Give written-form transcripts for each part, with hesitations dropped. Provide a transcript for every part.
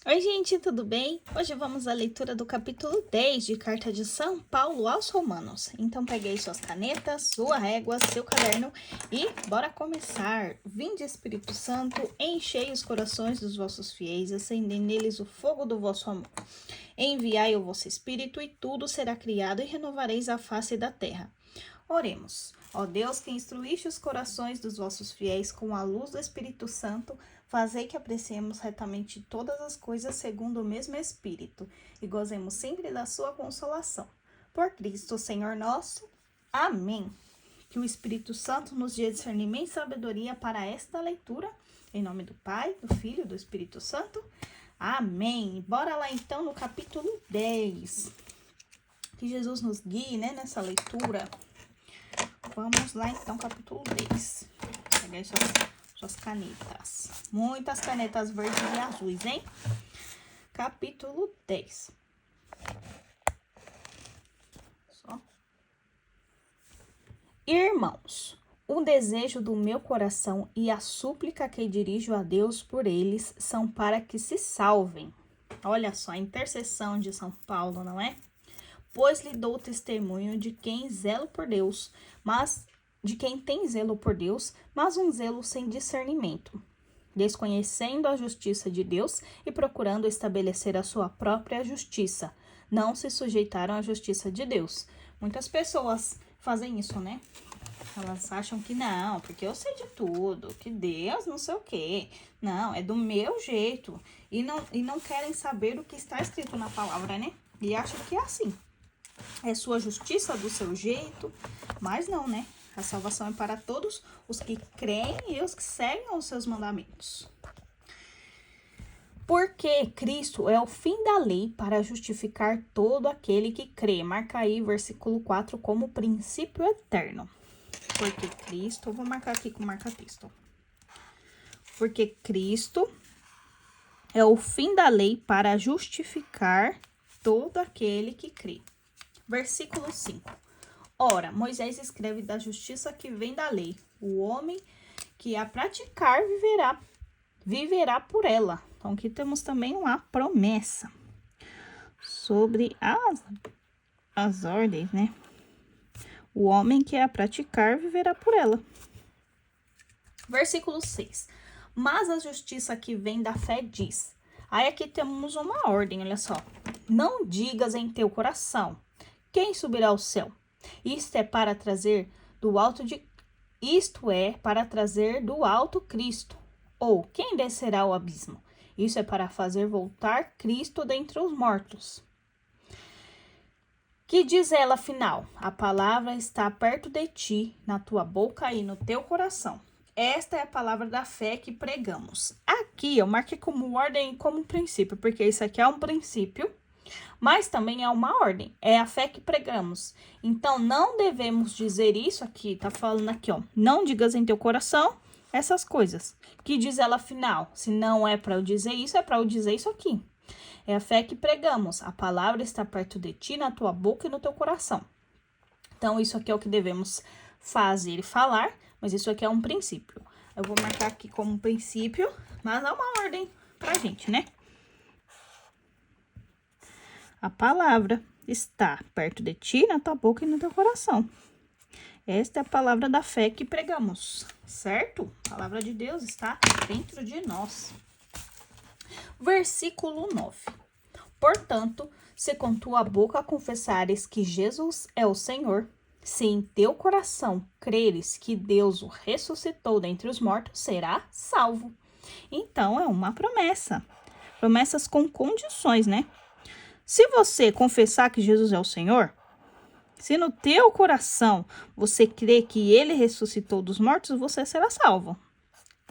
Oi, gente, tudo bem? Hoje vamos à leitura do capítulo 10 de Carta de São Paulo aos Romanos. Então, pegue aí suas canetas, sua régua, seu caderno e bora começar. Vinde, Espírito Santo, enchei os corações dos vossos fiéis, acendei neles o fogo do vosso amor. Enviai o vosso Espírito e tudo será criado e renovareis a face da terra. Oremos. Ó Deus, que instruíste os corações dos vossos fiéis com a luz do Espírito Santo, fazei que apreciemos retamente todas as coisas segundo o mesmo Espírito e gozemos sempre da sua consolação. Por Cristo, Senhor nosso. Amém. Que o Espírito Santo nos dê discernimento e sabedoria para esta leitura. Em nome do Pai, do Filho e do Espírito Santo. Amém. Bora lá então no capítulo 10. Que Jesus nos guie, nessa leitura. Vamos lá então, capítulo 10. Peguei suas canetas. Muitas canetas verdes e azuis, hein? Capítulo 10. Só. Irmãos, o desejo do meu coração e a súplica que dirijo a Deus por eles são para que se salvem. Olha só, a intercessão de São Paulo, não é? Pois lhe dou testemunho de quem zelo por Deus, de quem tem zelo por Deus, mas um zelo sem discernimento, desconhecendo a justiça de Deus e procurando estabelecer a sua própria justiça. Não se sujeitaram à justiça de Deus. Muitas pessoas fazem isso, né? Elas acham que não, porque eu sei de tudo, que Deus não sei o quê. Não, é do meu jeito. E não querem saber o que está escrito na palavra, né? E acham que é assim. É sua justiça do seu jeito, mas não, né? A salvação é para todos os que creem e os que seguem os seus mandamentos. Porque Cristo é o fim da lei para justificar todo aquele que crê. Marca aí versículo 4 como princípio eterno. Porque Cristo, vou marcar aqui com marca-texto. Porque Cristo é o fim da lei para justificar todo aquele que crê. Versículo 5. Ora, Moisés escreve da justiça que vem da lei. O homem que a praticar viverá por ela. Então, aqui temos também uma promessa sobre as ordens, né? O homem que a praticar viverá por ela. Versículo 6. Mas a justiça que vem da fé diz. Aí aqui temos uma ordem, olha só. Não digas em teu coração: quem subirá ao céu? Isto é para trazer do alto Cristo. Ou quem descerá ao abismo? Isso é para fazer voltar Cristo dentre os mortos. Que diz ela afinal? A palavra está perto de ti, na tua boca e no teu coração. Esta é a palavra da fé que pregamos. Aqui eu marquei como ordem e como princípio, porque isso aqui é um princípio, mas também é uma ordem, é a fé que pregamos. Então, não devemos dizer isso aqui, tá falando aqui, ó. Não digas em teu coração essas coisas. Que diz ela afinal? Se não é para eu dizer isso, é para eu dizer isso aqui. É a fé que pregamos. A palavra está perto de ti, na tua boca e no teu coração. Então, isso aqui é o que devemos fazer e falar, mas isso aqui é um princípio. Eu vou marcar aqui como princípio, mas é uma ordem pra gente, né? A palavra está perto de ti, na tua boca e no teu coração. Esta é a palavra da fé que pregamos, certo? A palavra de Deus está dentro de nós. Versículo 9. Portanto, se com tua boca confessares que Jesus é o Senhor, se em teu coração creres que Deus o ressuscitou dentre os mortos, será salvo. Então, é uma promessa. Promessas com condições, né? Se você confessar que Jesus é o Senhor, se no teu coração você crê que ele ressuscitou dos mortos, você será salvo.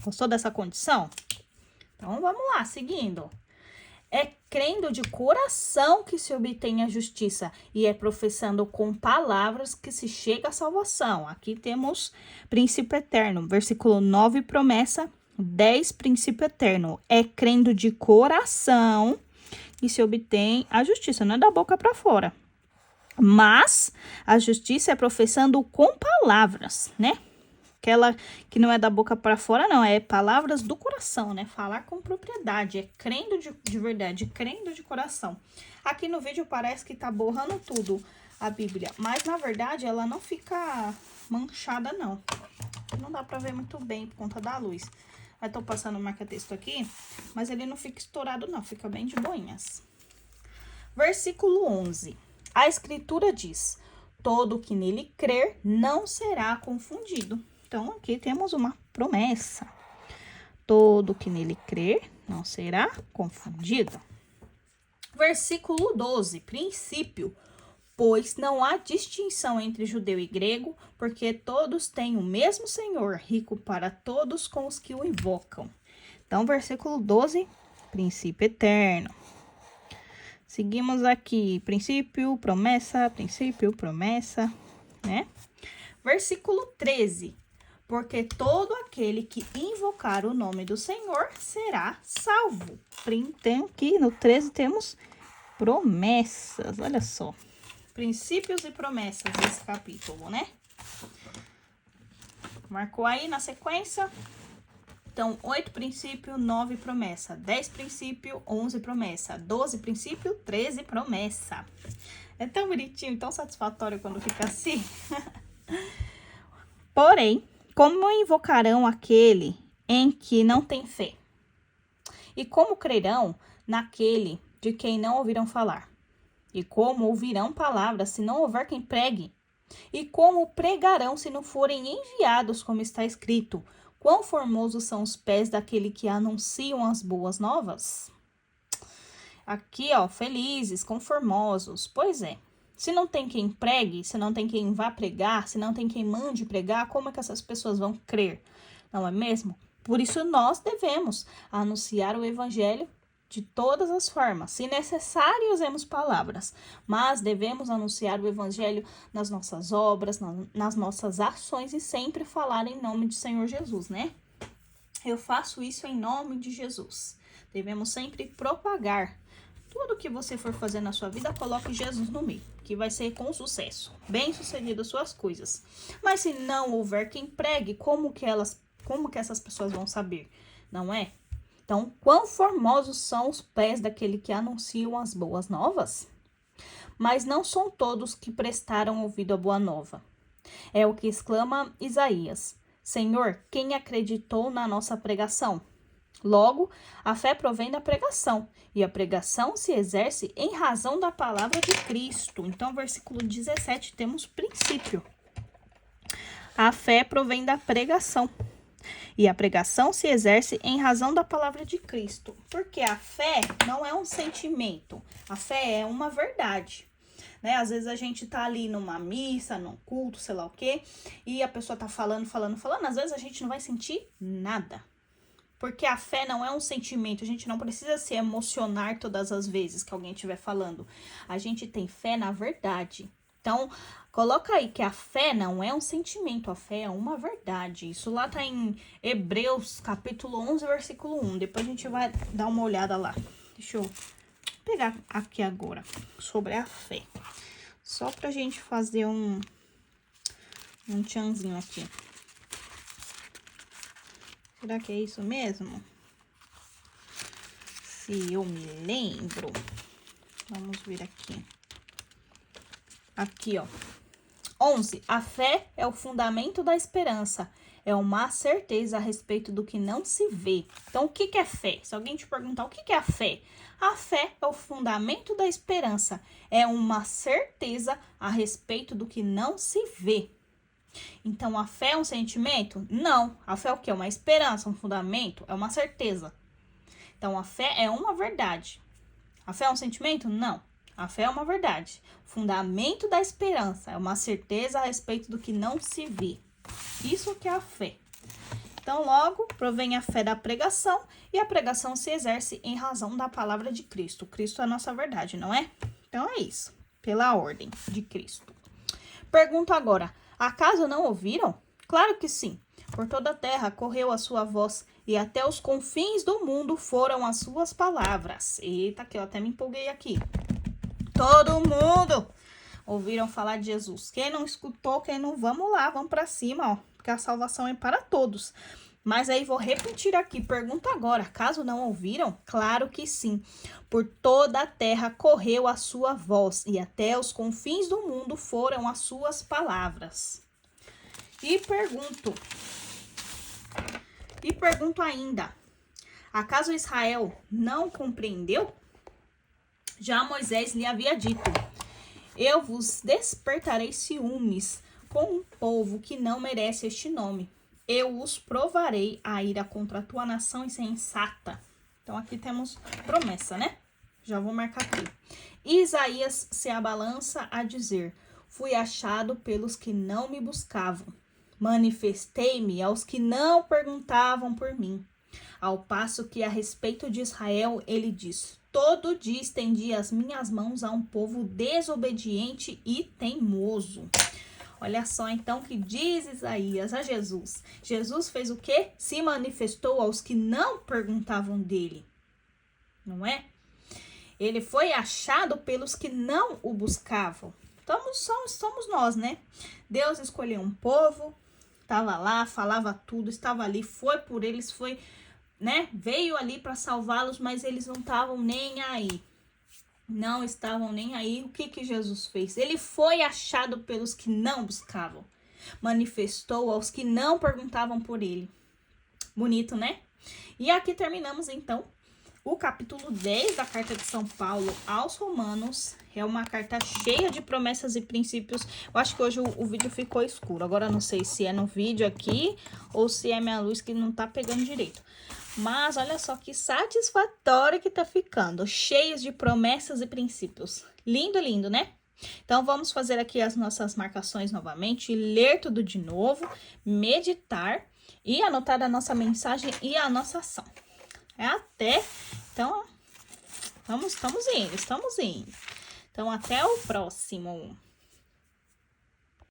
Gostou dessa condição? Então, vamos lá, seguindo. É crendo de coração que se obtém a justiça e é professando com palavras que se chega à salvação. Aqui temos princípio eterno. Versículo 9, promessa 10, princípio eterno. É crendo de coração e se obtém a justiça, não é da boca para fora. Mas a justiça é professando com palavras, né? aquela que não é da boca para fora, não, é palavras do coração, né? Falar com propriedade, é crendo de verdade, crendo de coração. Aqui no vídeo parece que tá borrando tudo a Bíblia, mas na verdade ela não fica manchada, não. Não dá pra ver muito bem por conta da luz. Eu tô passando o marca-texto aqui, mas ele não fica estourado, não, fica bem de boinhas. Versículo 11. A escritura diz: todo que nele crer não será confundido. Então, aqui temos uma promessa. Todo que nele crer não será confundido. Versículo 12. Princípio. Pois não há distinção entre judeu e grego, porque todos têm o mesmo Senhor, rico para todos com os que o invocam. Então, versículo 12. Princípio eterno. Seguimos aqui, princípio, promessa, né? Versículo 13. Porque todo aquele que invocar o nome do Senhor será salvo. Então, aqui no 13 temos promessas, olha só. Princípios e promessas desse capítulo, né? Marcou aí na sequência? Então, 8 princípios, 9 promessa, 10 princípios, 11 promessa, 12 princípios, 13 promessa. É tão bonitinho, tão satisfatório quando fica assim. Porém, como invocarão aquele em que não tem fé? E como crerão naquele de quem não ouviram falar? E como ouvirão palavras se não houver quem pregue? E como pregarão se não forem enviados, como está escrito? Quão formosos são os pés daquele que anunciam as boas novas? Aqui, ó, felizes, conformosos. Pois é, se não tem quem pregue, se não tem quem vá pregar, se não tem quem mande pregar, como é que essas pessoas vão crer? Não é mesmo? Por isso nós devemos anunciar o evangelho de todas as formas. Se necessário, usemos palavras, mas devemos anunciar o evangelho nas nossas obras, nas nossas ações e sempre falar em nome do Senhor Jesus, né? Eu faço isso em nome de Jesus. Devemos sempre propagar. Tudo que você for fazer na sua vida, coloque Jesus no meio, que vai ser com sucesso, bem sucedido as suas coisas. Mas se não houver quem pregue, como que essas pessoas vão saber? Não é? Então, quão formosos são os pés daquele que anunciam as boas novas? Mas não são todos que prestaram ouvido à boa nova. É o que exclama Isaías: Senhor, quem acreditou na nossa pregação? Logo, a fé provém da pregação, e a pregação se exerce em razão da palavra de Cristo. Então, versículo 17, temos princípio. A fé provém da pregação. E a pregação se exerce em razão da palavra de Cristo. Porque a fé não é um sentimento. A fé é uma verdade. Né? Às vezes a gente tá ali numa missa, num culto, sei lá o quê. E a pessoa tá falando. Às vezes a gente não vai sentir nada. Porque a fé não é um sentimento. A gente não precisa se emocionar todas as vezes que alguém estiver falando. A gente tem fé na verdade. Então, coloca aí que a fé não é um sentimento, a fé é uma verdade. Isso lá tá em Hebreus, capítulo 11, versículo 1. Depois a gente vai dar uma olhada lá. Deixa eu pegar aqui agora, sobre a fé. Só pra gente fazer um tchanzinho aqui. Será que é isso mesmo? Se eu me lembro. Vamos ver aqui. Aqui, ó. 11. A fé é o fundamento da esperança. É uma certeza a respeito do que não se vê. Então, o que é fé? Se alguém te perguntar o que é a fé? A fé é o fundamento da esperança. É uma certeza a respeito do que não se vê. Então, a fé é um sentimento? Não. A fé é o quê? Uma esperança, um fundamento? É uma certeza. Então, a fé é uma verdade. A fé é um sentimento? Não. A fé é uma verdade. Fundamento da esperança. É uma certeza a respeito do que não se vê. Isso que é a fé. Então, logo, provém a fé da pregação. E a pregação se exerce em razão da palavra de Cristo. Cristo é a nossa verdade, não é? Então, é isso. Pela ordem de Cristo. Pergunto agora. Acaso não ouviram? Claro que sim. Por toda a terra correu a sua voz. E até os confins do mundo foram as suas palavras. Eita, que eu até me empolguei aqui. Todo mundo ouviram falar de Jesus. Quem não escutou, quem não, vamos lá, vamos pra cima, ó. porque a salvação é para todos. Mas aí vou repetir aqui, pergunta agora, caso não ouviram? Claro que sim. Por toda a terra correu a sua voz, e até os confins do mundo foram as suas palavras. E pergunto ainda, acaso Israel não compreendeu? Já Moisés lhe havia dito, eu vos despertarei ciúmes com um povo que não merece este nome. Eu os provarei a ira contra a tua nação insensata. Então, aqui temos promessa, né? Já vou marcar aqui. Isaías se abalança a dizer, fui achado pelos que não me buscavam. Manifestei-me aos que não perguntavam por mim. Ao passo que a respeito de Israel, ele diz, todo dia estendi as minhas mãos a um povo desobediente e teimoso. Olha só, então, que diz Isaías a Jesus. Jesus fez o quê? Se manifestou aos que não perguntavam dele, não é? Ele foi achado pelos que não o buscavam. Então, somos nós, né? Deus escolheu um povo, estava lá, falava tudo, estava ali, foi por eles, foi, né? Veio ali para salvá-los, mas eles não estavam nem aí. Não estavam nem aí. O que Jesus fez? Ele foi achado pelos que não buscavam. Manifestou aos que não perguntavam por ele. Bonito, né? E aqui terminamos, então, o capítulo 10 da carta de São Paulo aos Romanos. É uma carta cheia de promessas e princípios. Eu acho que hoje o vídeo ficou escuro. Agora, não sei se é no vídeo aqui ou se é minha luz que não tá pegando direito. Mas olha só que satisfatório que tá ficando, cheios de promessas e princípios. Lindo, lindo, né? Então, vamos fazer aqui as nossas marcações novamente, ler tudo de novo, meditar e anotar a nossa mensagem e a nossa ação. Até, então, estamos indo. Então, até o próximo.